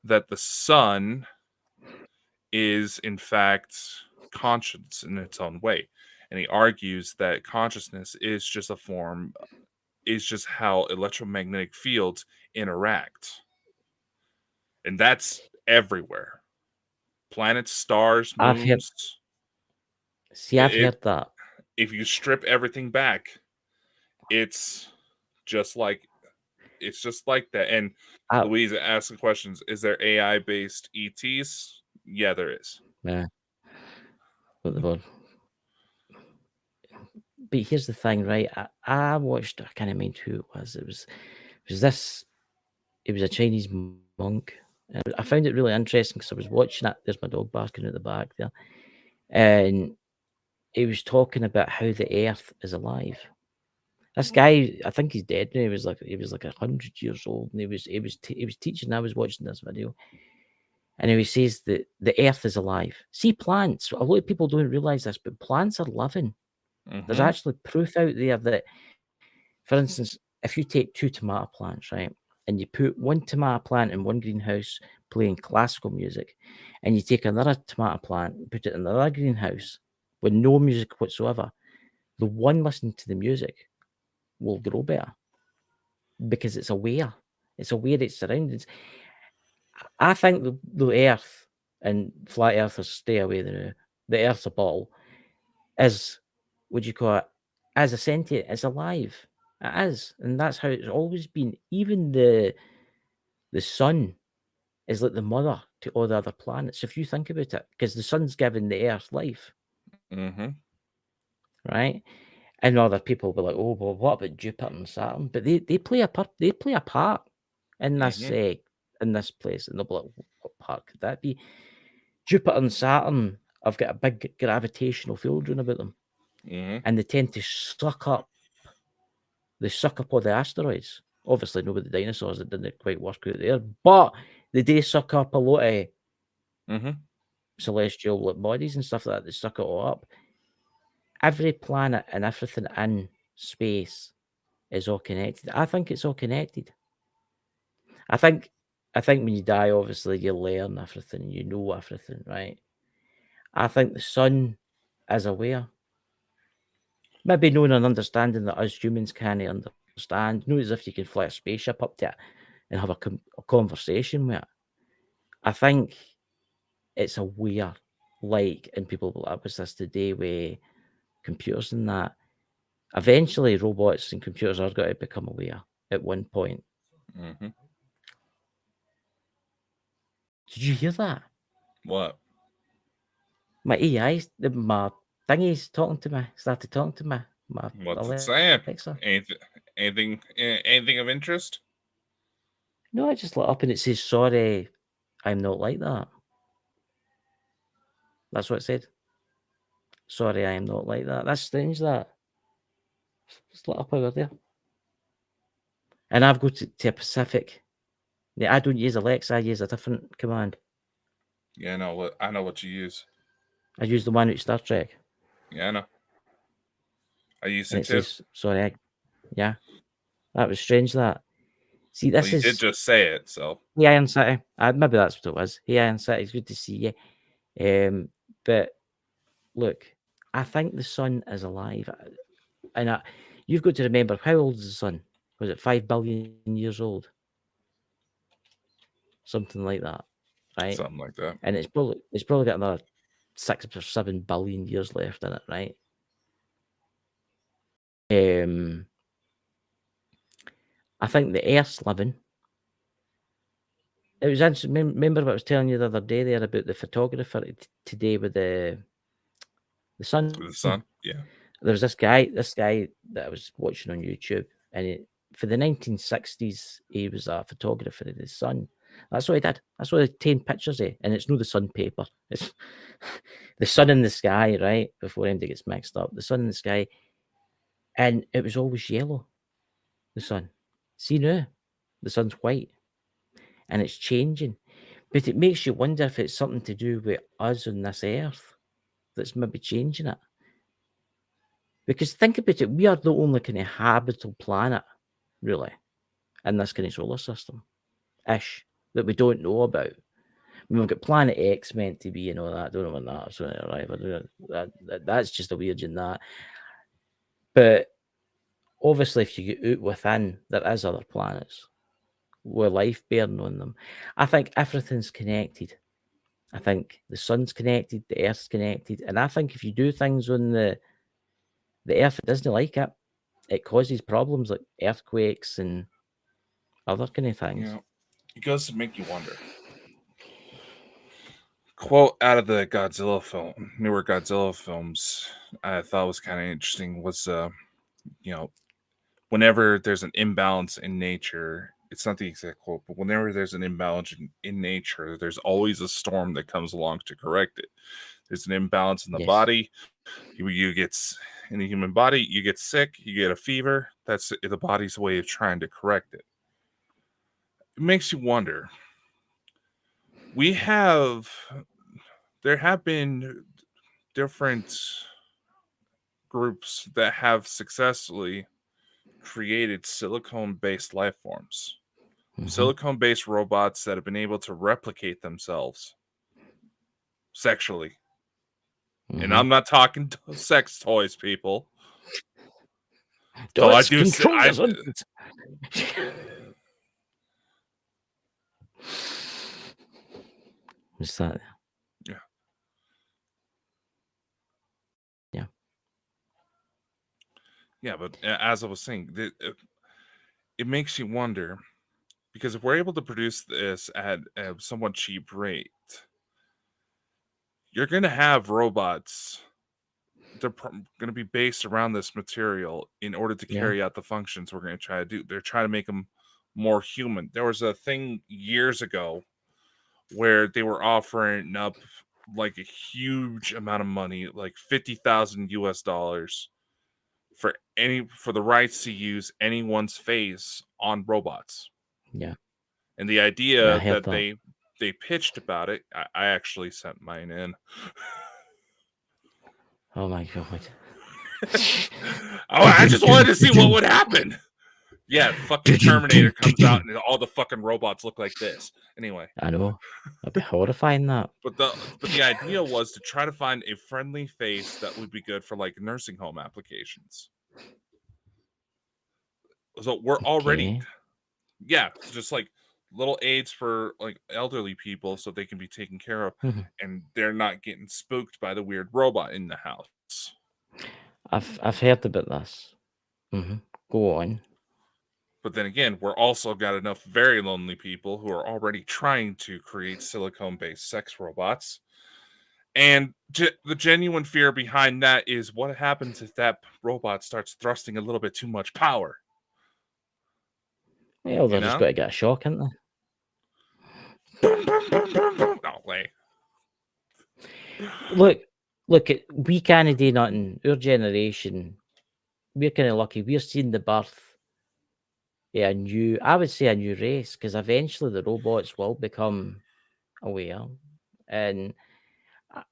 that the sun is, in fact, conscious in its own way. And he argues that consciousness is just how electromagnetic fields interact. And that's everywhere. Planets, stars, moons. I've heard that. If you strip everything back, it's just like that. And Louise asked the questions, is there AI based ETs? Yeah, there is. Yeah. But here's the thing, right? I watched, I can't remember who it was. It was a Chinese monk. I found it really interesting because I was watching it. There's my dog barking at the back there. And he was talking about how the earth is alive. This guy, I think he's dead now. He was like 100 years old, and he was teaching. I was watching this video, and he says that the earth is alive. See, plants. A lot of people don't realize this, but plants are living. Mm-hmm. There's actually proof out there that, for instance, if you take 2 tomato plants, right, and you put one tomato plant in one greenhouse playing classical music, and you take another tomato plant and put it in another greenhouse with no music whatsoever, the one listening to the music will grow better because it's aware. It's aware of its surroundings. I think the earth, and flat earthers stay away there, the earth's a ball, is, what do you call it, as a sentient, it's alive. It is. And that's how it's always been. Even the sun is like the mother to all the other planets, if you think about it, because the sun's giving the earth life. Mm-hmm. Right? And other people will be like, oh, well, what about Jupiter and Saturn? But they play a part in this in this place. And they'll be like, what part could that be? Jupiter and Saturn have got a big gravitational field around about them. Mm-hmm. And they tend to suck up all the asteroids. Obviously, not with the dinosaurs, that didn't quite work out there, but they do suck up a lot of celestial bodies and stuff like that. They suck it all up. Every planet and everything in space is all connected. I think it's all connected. I think when you die, obviously, you learn everything, you know everything, right? I think the sun is aware. Maybe knowing and understanding that us humans can't understand. Not as if you can fly a spaceship up to it and have a conversation with it. I think it's aware, and people will up with this today with computers and that. Eventually, robots and computers are going to become aware at one point. Mm-hmm. Did you hear that? What? My AI, my thingy's talking to me. Started talking to me. What's it saying? Anything of interest? No, I just lit up and it says, "Sorry, I'm not like that." That's what it said. Sorry, I am not like that. That's strange. That it's lit up over there. And I've got to a Pacific. Yeah, I don't use Alexa. I use a different command. Yeah, I know what you use. I use the one out Star Trek. Yeah, I know. I use it too. Says, sorry, yeah. That was strange, that. See, this you did just say it, so. Yeah, Iron City. Maybe that's what it was. Hey, Iron City, it's good to see you. But look, I think the sun is alive. And you've got to remember, how old is the sun? Was it 5 billion years old? Something like that, right? Something like that. And it's probably got another 6 or 7 billion years left in it, right? I think the Earth's living. It was interesting. Remember what I was telling you the other day there about the photographer today with the sun? The sun, yeah. There was this guy that I was watching on YouTube, and for the 1960s, he was a photographer of the sun. That's what he did. That's what he taken pictures of, and it's no the sun paper. It's the sun in the sky, right? Before anything gets mixed up, the sun in the sky, and it was always yellow. The sun. See now, the sun's white, and it's changing. But it makes you wonder if it's something to do with us on this earth that's maybe changing it. Because think about it, we are the only kind of habitable planet, really, in this kind of solar system-ish, that we don't know about. I mean, we've got Planet X meant to be and all that. I don't know when that's going to arrive. That's just a weird in that. But obviously, if you get out within, there is other planets with life bearing on them. I think everything's connected. I think the sun's connected, the earth's connected, and I think if you do things on the earth that doesn't like it, it causes problems like earthquakes and other kind of things. Yeah, it goes to make you wonder. Quote out of the Godzilla film, newer Godzilla films, I thought was kind of interesting was, whenever there's an imbalance in nature, it's not the exact quote, but whenever there's an imbalance in nature, there's always a storm that comes along to correct it. There's an imbalance in the body. You get in the human body, you get sick, you get a fever. That's the body's way of trying to correct it. It makes you wonder. There have been different groups that have successfully created silicone-based life forms. Silicone-based robots that have been able to replicate themselves sexually. And I'm not talking sex toys, people. So I do control What's that? Yeah. Yeah. Yeah, but as I was saying, it makes you wonder, because if we're able to produce this at a somewhat cheap rate, you're going to have robots. They're going to be based around this material in order to carry out the functions we're going to try to do. They're trying to make them more human. There was a thing years ago where they were offering up like a huge amount of money, like $50,000 for the rights to use anyone's face on robots. Yeah. And the idea that they pitched about it, I actually sent mine in. Oh my god. I just wanted to see what would happen. Yeah, fucking Terminator comes out and all the fucking robots look like this. Anyway. I know. That'd be horrifying, that. But the idea was to try to find a friendly face that would be good for like nursing home applications. So we're already just like little aids for like elderly people so they can be taken care of and they're not getting spooked by the weird robot in the house. I've heard about this. Go on. But then again, we're also got enough very lonely people who are already trying to create silicone-based sex robots. And the genuine fear behind that is what happens if that robot starts thrusting a little bit too much power? Well, they're just got to get a shock, aren't they? No way. Look, we can't do nothing. Our generation, we're kind of lucky. We're seeing the birth of I would say a new race, because eventually the robots will become aware. And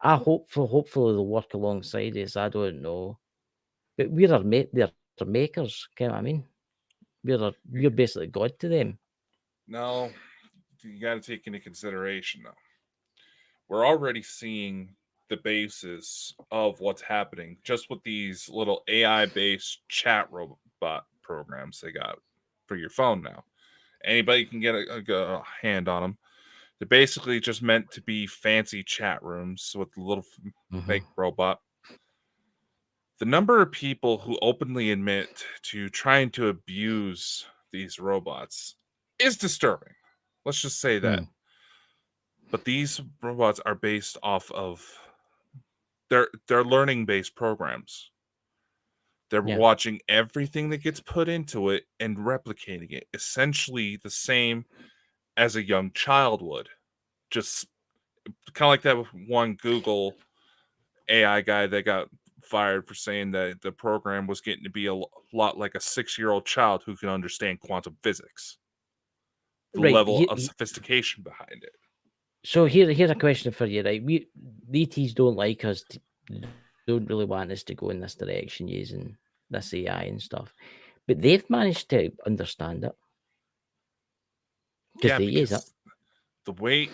I hopefully they'll work alongside us. I don't know. But they're makers, you know what I mean? We're basically God to them. No, you got to take into consideration, though. We're already seeing the basis of what's happening just with these little AI-based chat robot programs they got for your phone now. Anybody can get a hand on them. They're basically just meant to be fancy chat rooms with a little fake robot. The number of people who openly admit to trying to abuse these robots is disturbing. Let's just say that. But these robots are based off of they're learning-based programs. They're watching everything that gets put into it and replicating it. Essentially the same as a young child would. Just kind of like that one Google AI guy that got fired for saying that the program was getting to be a lot like a 6-year-old child who can understand quantum physics. The level of sophistication behind it. So here's a question for you, right? The ETs don't like us, don't really want us to go in this direction using this AI and stuff, but they've managed to understand it. Yeah, because the way,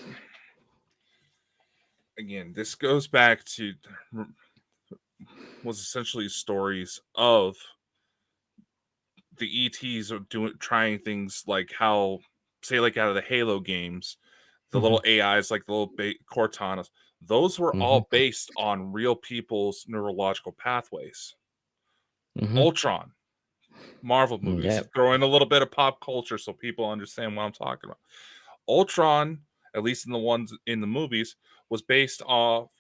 again, this goes back to was essentially stories of the ETs are trying things like how, say, like out of the Halo games, the little AIs, like the little Cortanas, those were all based on real people's neurological pathways. Ultron, Marvel movies, throw in a little bit of pop culture so people understand what I'm talking about. Ultron, at least in the ones in the movies, was based off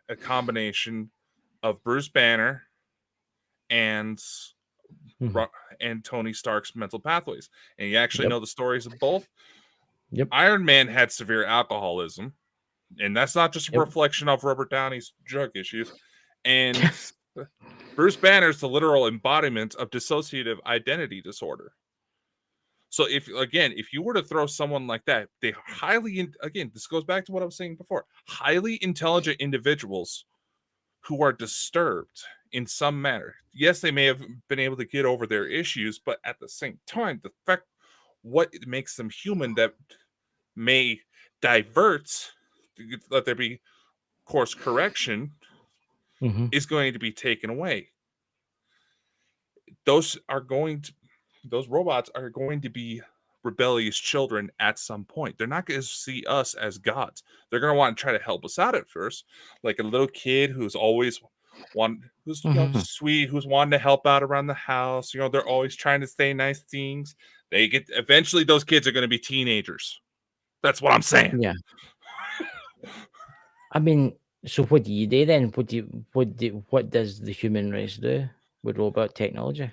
a combination of Bruce Banner and Tony Stark's mental pathways. And you actually know the stories of both. Iron Man had severe alcoholism, and that's not just a reflection of Robert Downey's drug issues. And Bruce Banner's the literal embodiment of dissociative identity disorder. So if you were to throw someone like that, they this goes back to what I was saying before, highly intelligent individuals who are disturbed in some manner. Yes, they may have been able to get over their issues, but at the same time, the fact what makes them human that may divert, let there be course correction, is going to be taken away. Those robots are going to be rebellious children at some point. They're not going to see us as gods. They're going to want to try to help us out at first, like a little kid who's always sweet, who's wanting to help out around the house. They're always trying to say nice things. Eventually those kids are going to be teenagers. That's what I'm saying. Yeah. I mean, so what do you do then? What does the human race do with robot technology?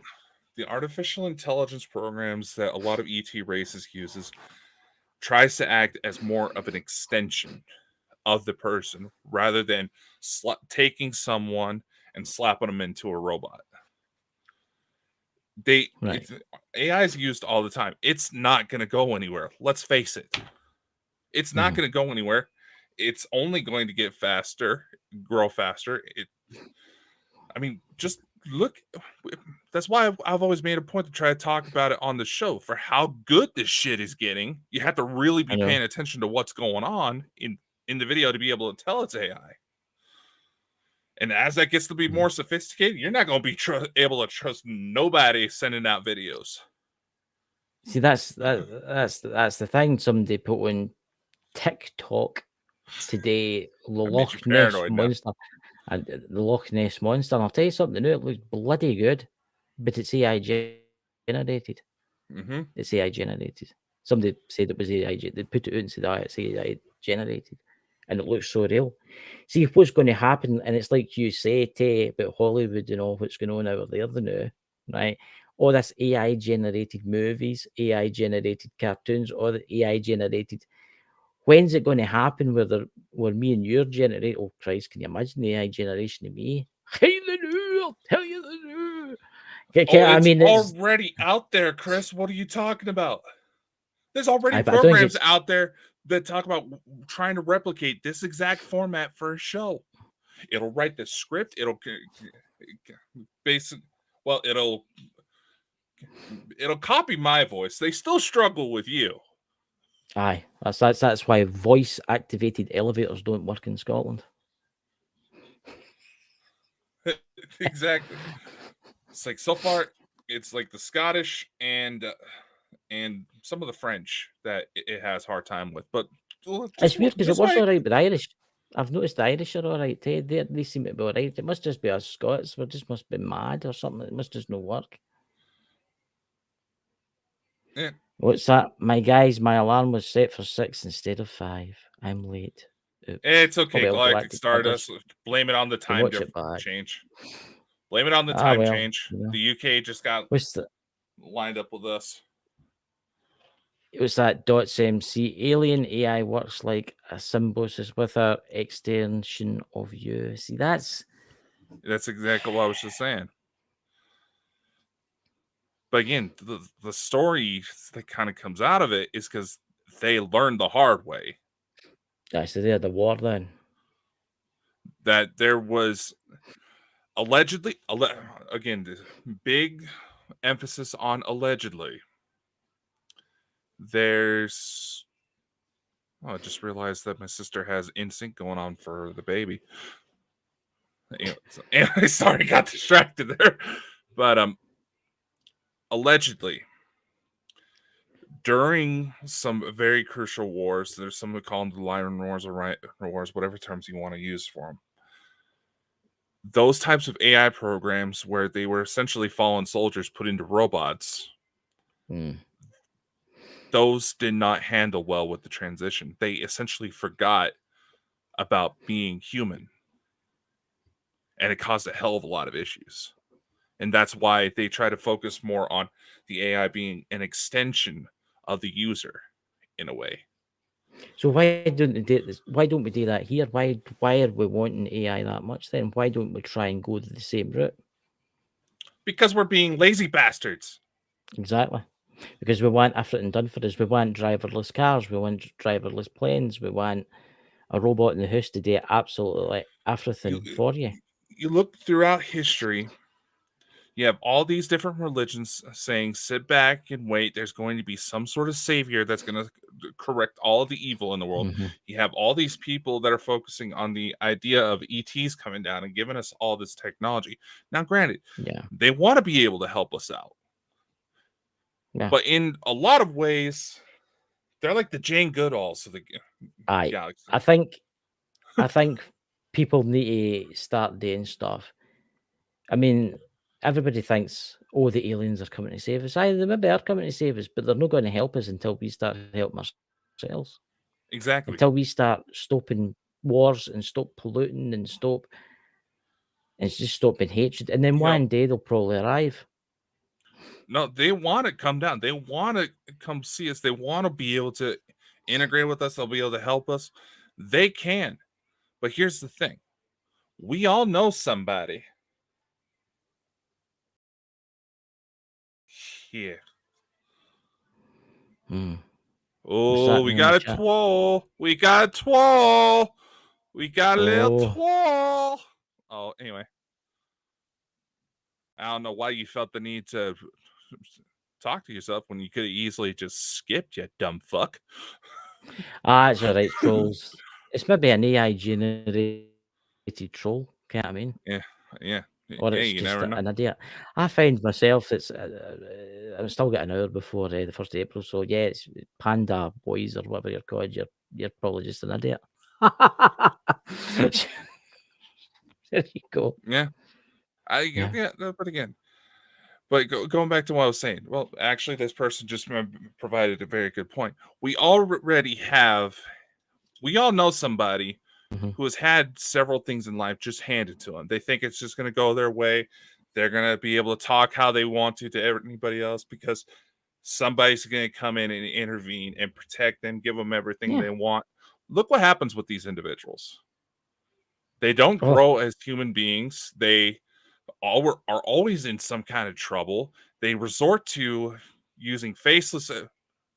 The artificial intelligence programs that a lot of ET races uses tries to act as more of an extension of the person rather than taking someone and slapping them into a robot. AI is used all the time. It's not going to go anywhere. Let's face it. It's not going to go anywhere. It's only going to get faster, grow faster. Just look. That's why I've always made a point to try to talk about it on the show for how good this shit is getting. You have to really be paying attention to what's going on in the video to be able to tell it's AI. And as that gets to be more sophisticated, you're not going to be able to trust nobody sending out videos. See, that's the thing. Somebody put on TikTok today, the Loch Ness Monster. And the Loch Ness Monster, and I'll tell you something new, it looks bloody good, but it's AI generated. It's AI generated. Somebody said it was AI. They put it out and said, it's AI generated. And it looks so real. See, what's going to happen, and it's like you say, Tay, about Hollywood and all what's going on over there now, right? All this AI generated movies, AI generated cartoons, all the AI generated. When's it going to happen where me and you're generate? Oh Christ, can you imagine the AI generation of me? Hey, I'll tell you the new. It's already out there, Chris. What are you talking about? There's already programs out there that talk about trying to replicate this exact format for a show. It'll write the script. It'll copy my voice. They still struggle with you. Aye, that's why voice activated elevators don't work in Scotland. Exactly. It's like so far, it's like the Scottish and some of the French that it has hard time with. But it's weird because it works all right with Irish. I've noticed the Irish are all right. They seem to be all right. It must just be us Scots. We just must be mad or something. It must just not work. Yeah. What's that? My alarm was set for 6 instead of 5. I'm late. Oops. It's okay. Galactic Stardust. Blame it on the time change. Blame it on the time change. The UK just got lined up with us. It was that dots MC. Alien AI works like a symbiosis with an extension of you. See, that's exactly what I was just saying. But again, the story that kind of comes out of it is because they learned the hard way. so they had the war then. That there was allegedly, again, this big emphasis on allegedly. There's, I just realized that my sister has instinct going on for the baby. Anyway, sorry, got distracted there. But allegedly, during some very crucial wars, there's some who call them the Lion Wars or Right Wars, whatever terms you want to use for them. Those types of AI programs where they were essentially fallen soldiers put into robots, those did not handle well with the transition. They essentially forgot about being human. And it caused a hell of a lot of issues. And that's why they try to focus more on the AI being an extension of the user in a way. So why don't they do this? Why don't we do that here? Why are we wanting AI that much then? Why don't we try and go the same route? Because we're being lazy bastards. Exactly. Because we want everything done for us. We want driverless cars. We want driverless planes. We want a robot in the house to do absolutely everything for you. You look throughout history, you have all these different religions saying, sit back and wait. There's going to be some sort of savior that's going to correct all of the evil in the world. Mm-hmm. You have all these people that are focusing on the idea of ETs coming down and giving us all this technology. Now, granted, they want to be able to help us out. Yeah. But in a lot of ways, they're like the Jane Goodalls of the galaxy. I think people need to start doing stuff. I mean, everybody thinks, oh, the aliens are coming to save us. They maybe are coming to save us, but they're not going to help us until we start helping ourselves. Exactly. Until we start stopping wars and stop polluting and just stopping hatred. And then one day they'll probably arrive. No, they want to come down. They want to come see us. They want to be able to integrate with us. They'll be able to help us. They can. But here's the thing. We all know somebody. Here. Oh, we got a twirl. We got a twirl. We got a little twirl. Oh, anyway. I don't know why you felt the need to talk to yourself when you could have easily just skipped, you dumb fuck. It's all right, trolls. It's maybe an AI generated troll, you know what I mean? Yeah. Or it's just an idiot. I find myself, it's I've still got an hour before the 1st of April, so yeah, it's Panda Boys or whatever you're called. You're probably just an idiot. There you go. Yeah. But again, going back to what I was saying, well, actually, this person just provided a very good point. We all know somebody who has had several things in life just handed to them. They think it's just going to go their way. They're going to be able to talk how they want to anybody else because somebody's going to come in and intervene and protect them, give them everything they want. Look what happens with these individuals. They don't grow as human beings. They are always in some kind of trouble. They resort to using faceless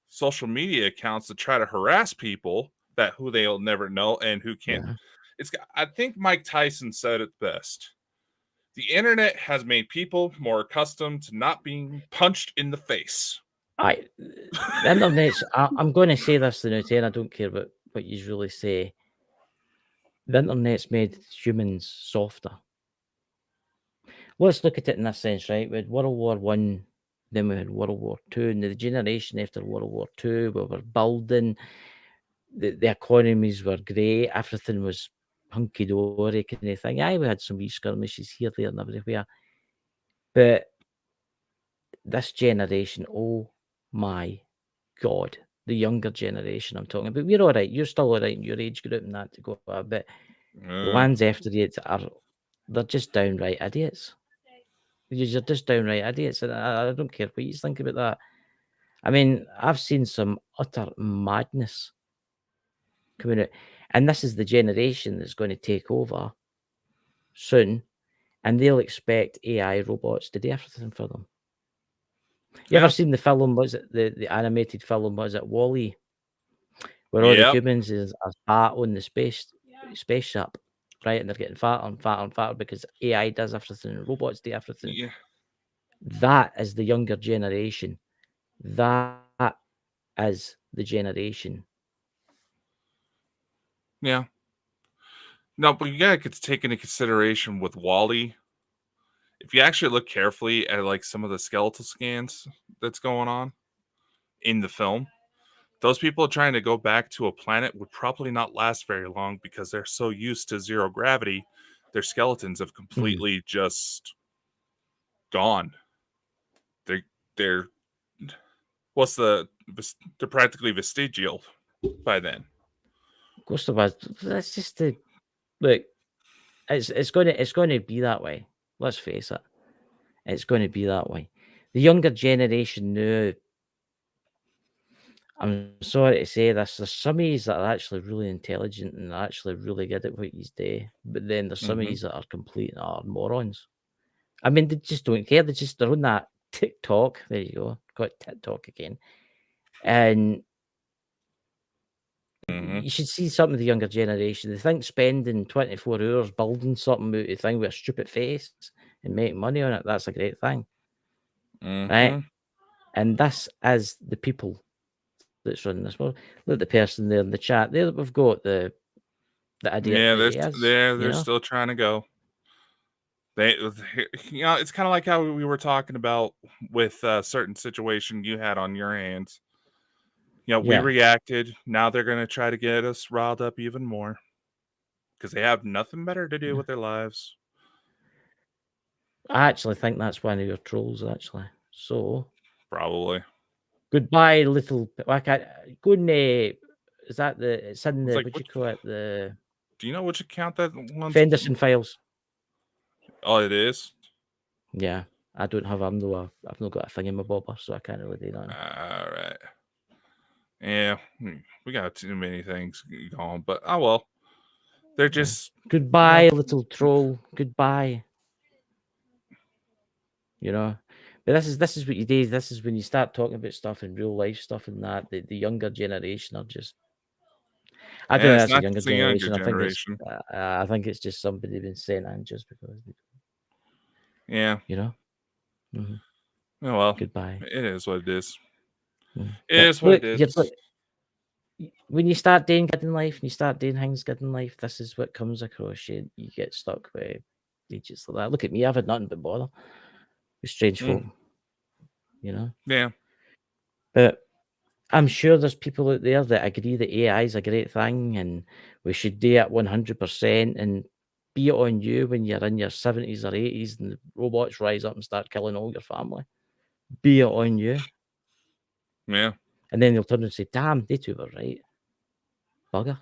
social media accounts to try to harass people who they'll never know and who can't. I think Mike Tyson said it best. The internet has made people more accustomed to not being punched in the face. The internet's, I'm going to say this to now, I don't care what you really say. The internet's made humans softer. Let's look at it in this sense, right? We had World War I, then we had World War II, and the generation after World War II, we were building, the economies were great, everything was hunky-dory kind of thing. We had some wee skirmishes here, there, and everywhere. But this generation, oh my God, the younger generation I'm talking about, we're all right. You're still all right in your age group and that to go a bit. The ones after you they're just downright idiots. You're just downright idiots. And I don't care what you think about that. I mean, I've seen some utter madness coming out, and this is the generation that's going to take over soon, and they'll expect AI robots to do everything for them. You ever seen the film? Was it the animated film? Was it Wall-E? Where all the humans are fat on the spaceship, right? And they're getting fatter and fatter and fatter because AI does everything and robots do everything. Yeah. That is the younger generation. That is the generation. Yeah. No, but you gotta take into consideration with Wall-E. If you actually look carefully at like some of the skeletal scans that's going on in the film, those people trying to go back to a planet would probably not last very long because they're so used to zero gravity, their skeletons have completely just gone. They're they're practically vestigial by then. Of course there was. That's just the look. It's going to be that way. Let's face it. It's going to be that way. The younger generation now, I'm sorry to say this, there's some of yous that are actually really intelligent and are actually really good at what yous do, but then there's some of yous that are complete and utter morons. I mean, they just don't care. They're on that TikTok. There you go. Got TikTok again. And you should see some of the younger generation. They think spending 24 hours building something out of thing with a stupid face and making money on it, that's a great thing. Right? And this is the people that's running this world. Look at the person there in the chat there that we've got the idiot Yeah, that he is. they're still trying to go. It's kind of like how we were talking about with a certain situation you had on your hands. We reacted. Now they're going to try to get us riled up even more because they have nothing better to do with their lives. I actually think that's one of your trolls, actually. So probably. Goodbye, little. Like go in the. Is that the? It's in the. Like, what do you call it? The. Do you know which account that one's? Fenderson Files. Oh, it is. Yeah, I don't have. I've not got a thing in my bobber, so I can't really do that. All right. Yeah, we got too many things going, but oh well. They're just goodbye, little troll. Goodbye. You know, but this is what you do. This is when you start talking about stuff in real life stuff and that. The younger generation are just. I don't know. That's a younger generation. I think it's just somebody been sent in just because. Yeah. You know. Oh well. Goodbye. It is what it is. It is what it is. When you start doing good in life and you start doing things good in life, this is what comes across you. You get stuck with ages like that. Look at me. I've had nothing but bother with strange folk. You know. Yeah. But I'm sure there's people out there that agree that AI is a great thing and we should do it 100%, and be it on you when you're in your 70s or 80s and the robots rise up and start killing all your family. Be it on you. Yeah. And then they'll turn and say, damn, they two were right. Bugger.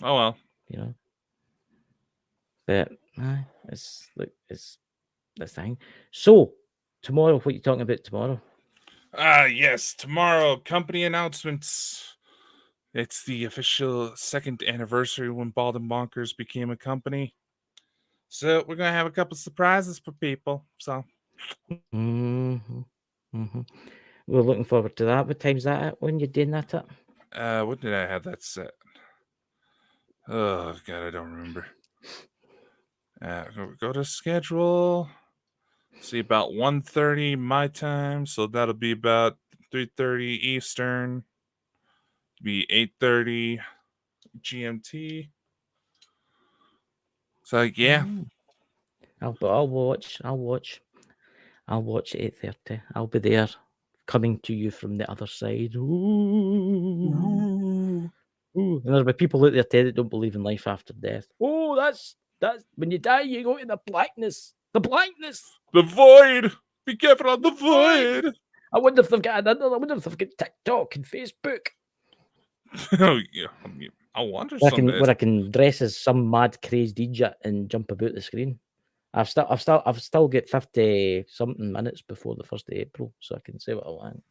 Oh well. You know. But it's this thing. So tomorrow, what are you talking about tomorrow? Yes, tomorrow, company announcements. It's the official 2nd anniversary when Bald and Bonkers became a company. So we're gonna have a couple surprises for people. So we're looking forward to that. What time's that at when you're doing that at? When did I have that set? Oh god, I don't remember. Go to schedule. See, about 1:30 my time, so that'll be about 3:30 Eastern. Be 8:30 GMT. So yeah. I'll watch 8:30. I'll be there, coming to you from the other side. Ooh. And there'll be people out there that don't believe in life after death. Oh, that's when you die, you go to the blackness. The blackness. The void. Be careful on the void. I wonder if they've got another. I wonder if they've got TikTok and Facebook. Oh yeah, I wonder where I can dress as some mad crazed idiot and jump about the screen. I've still got 50 something minutes before the 1st of April, so I can say what I want.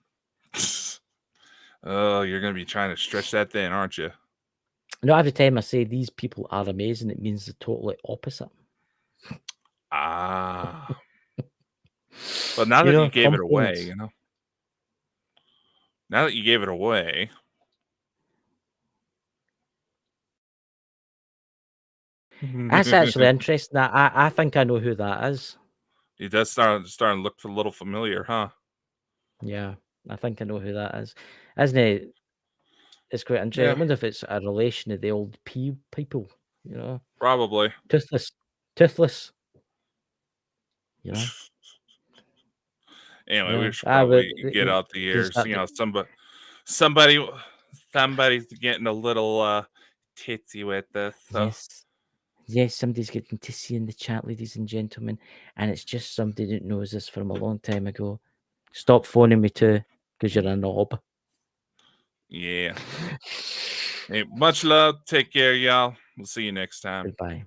Oh, you're gonna be trying to stretch that thin, aren't you? No, every time I say these people are amazing, it means the totally opposite. Ah. But now that you gave it away, compliments. now that you gave it away. That's actually interesting. I think I know who that is. It does starting to look a little familiar, huh? Yeah, I think I know who that is. Isn't it? It's quite interesting. I Yeah, wonder if it's a relation of the old people, probably. toothless, toothless, you know. Anyway, we Yeah, should I would. probably get out the Can ears. start. Somebody, somebody's getting a little titsy with this. So Yes, yes. Somebody's getting to see in the chat, ladies and gentlemen, and it's just somebody that knows this from a long time ago. Stop phoning me too, because you're a knob. yeah. Hey, much love. Take care, y'all. We'll see you next time. Goodbye.